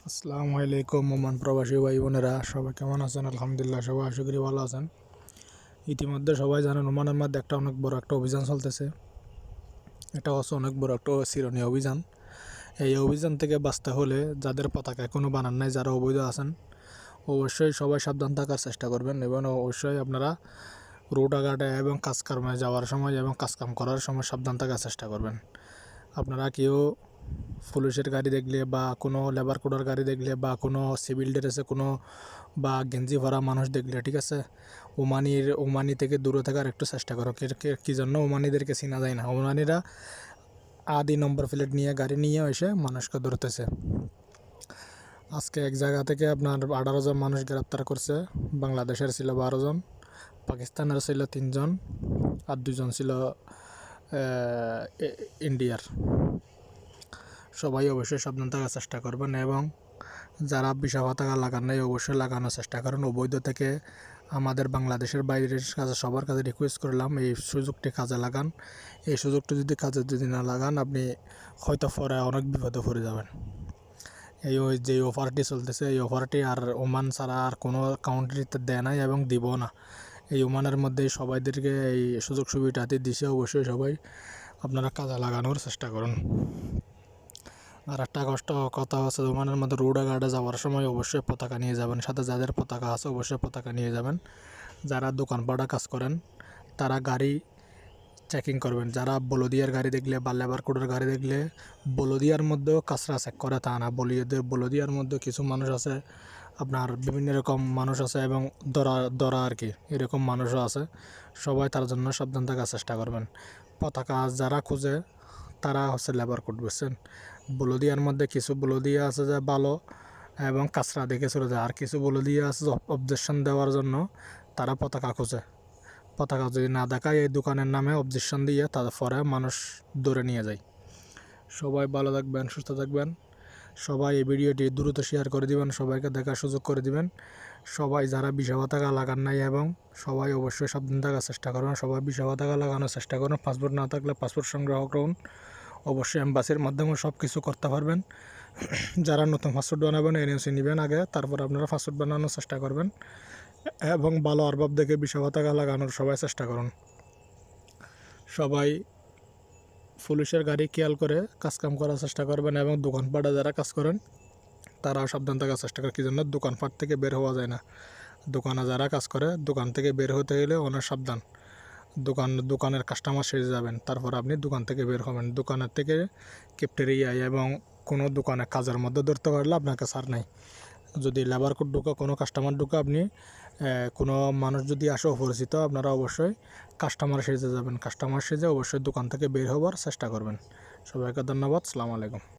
আসসালামু আলাইকুম ওমান প্রবাসী ভাই বোনেরা, সবাই কেমন আছেন? আলহামদুলিল্লাহ, সবাই আশা করি ভালো আছেন। ইতিমধ্যে সবাই জানেন ওমানের মধ্যে অনেক বড় একটা অভিযান চলতেছে। এটা হচ্ছে অনেক বড় একটা চিরনীয় অভিযান। এই অভিযান থেকে বাঁচতে হলে যাদের পতাকা এখনো বানান নাই, যারা অবৈধ আছেন, অবশ্যই সবাই সাবধান থাকার চেষ্টা করবেন এবং অবশ্যই আপনারা রোডঘাটে এবং কাজকর্মে যাওয়ার সময় এবং কাজকাম করার সময় সাবধান থাকার চেষ্টা করবেন। আপনারা কেউ পুলিশের গাড়ি দেখলে বা কোনো লেবার কোডার গাড়ি দেখলে বা কোনো সিভিল ড্রেসে কোনো বা গেঞ্জি ভরা মানুষ দেখলে, ঠিক আছে, ওমানি থেকে দূরে থাকার একটু চেষ্টা করো। কী জন্য ওমানিদেরকে চিনা যায় না। ওমানিরা আদি নম্বর প্লেট নিয়ে গাড়ি নিয়ে এসে মানুষকে ধরতেছে। আজকে এক জায়গা থেকে আপনার 18 জন মানুষ গ্রেপ্তার করছে। বাংলাদেশের ছিল 12 জন, পাকিস্তানের ছিল 3 জন, আর 2 জন ছিল ইন্ডিয়ার। সবাই অবশ্যই সাবধান থাকার চেষ্টা করবেন এবং যারা ভিসা পতাকা লাগান নাই অবশ্যই লাগানোর চেষ্টা করেন। অবৈধ থেকে আমাদের বাংলাদেশের বাইরের কাছে সবার কাছে রিকোয়েস্ট করলাম, এই সুযোগটি কাজে লাগান। এই সুযোগটি যদি না লাগান, আপনি হয়তো পরে অনেক বিপদে পড়ে যাবেন। যে অফারটি চলতেছে, এই অফারটি আর ওমান ছাড়া আর কোনো কাউন্ট্রিতে দেয় নাই এবং দিব না। এই ওমানের মধ্যেই সবাইদেরকে এই সুযোগ সুবিধাটি দিছে। অবশ্যই সবাই আপনারা কাজে লাগানোর চেষ্টা করুন। আর একটা কথা হচ্ছে, ওমানের মধ্যে রোডে ঘাটে যাওয়ার সময় অবশ্যই পতাকা নিয়ে যাবেন। সাথে যাদের পতাকা আছে অবশ্যই পতাকা নিয়ে যাবেন। যারা দোকানপাটে কাজ করেন তারা গাড়ি চেকিং করবেন। যারা বলদিয়ার গাড়ি দেখলে বা লেবার কোডের গাড়ি দেখলে, বলদিয়ার মধ্যেও কাঁচরা চেক করে তা না। বলদিয়ার মধ্যে কিছু মানুষ আছে, আপনার বিভিন্ন রকম মানুষ আছে এবং দরা আর কি, এরকম মানুষও আছে। সবাই তার জন্য সাবধান থাকার চেষ্টা করবেন। পতাকা যারা খুঁজে তারা হচ্ছে লেবার কোড, বুঝছেন। বলদিয়ার মধ্যে কিছু বলদিয়া আছে যে ভালো এবং কাঁচরা দেখে চলে যায়, আর কিছু বলদিয়া আছে অবজেকশন দেওয়ার জন্য তারা পতাকা খুঁজে। পতাকা যদি না দেখায় এই দোকানের নামে অবজেকশন দিয়ে তারপরে মানুষ ধরে নিয়ে যায়। সবাই ভালো থাকবেন, সুস্থ থাকবেন। সবাই এই ভিডিওটি দ্রুত শেয়ার করে দিবেন, সবাইকে দেখার সুযোগ করে দিবেন। সবাই যারা ভিসা পতাকা লাগান নাই এবং সবাই অবশ্যই সাবধান থাকার চেষ্টা করবেন। সবাই ভিসা পতাকা লাগানোর চেষ্টা করুন। পাসপোর্ট না থাকলে পাসপোর্ট সংগ্রহ করুন। অবশ্যই এম্বাসির মাধ্যমে সব কিছু করতে পারবেন। যারা নতুন পাসপোর্ট বানাবেন এনওসি নেবেন আগে, তারপর আপনারা পাসপোর্ট বানানোর চেষ্টা করবেন এবং ভালো আরবাব দেখে ভিসা পতাকা লাগানোর সবাই চেষ্টা করুন। সবাই পুলিশের গাড়ি খেয়াল করে কাজকাম করার চেষ্টা করবেন এবং দোকানপাটে যারা কাজ করেন তারা সাবধান থাকার চেষ্টা করে। কি জন্য দোকানপাট থেকে বের হওয়া যায় না। দোকানে যারা কাজ করে দোকান থেকে বের হতে গেলে অনেক সাবধান। দোকানের কাস্টমার সেজে যাবেন, তারপর আপনি দোকান থেকে বের হবেন। দোকানের থেকে ক্যাফেটেরিয়ায় এবং কোনো দোকানে কাজের মধ্যে ধরতে পারলে আপনাকে ছাড় নাই। যদি লেবার কোড ঢুকে কোনো কাস্টমার ঢুকে, আপনি কোনো মানুষ যদি আসে অপরিচিত, আপনারা অবশ্যই কাস্টমার সেজে যাবেন। কাস্টমার সেজে অবশ্যই দোকান থেকে বের হওয়ার চেষ্টা করবেন। সবাইকে ধন্যবাদ। আসসালামু আলাইকুম।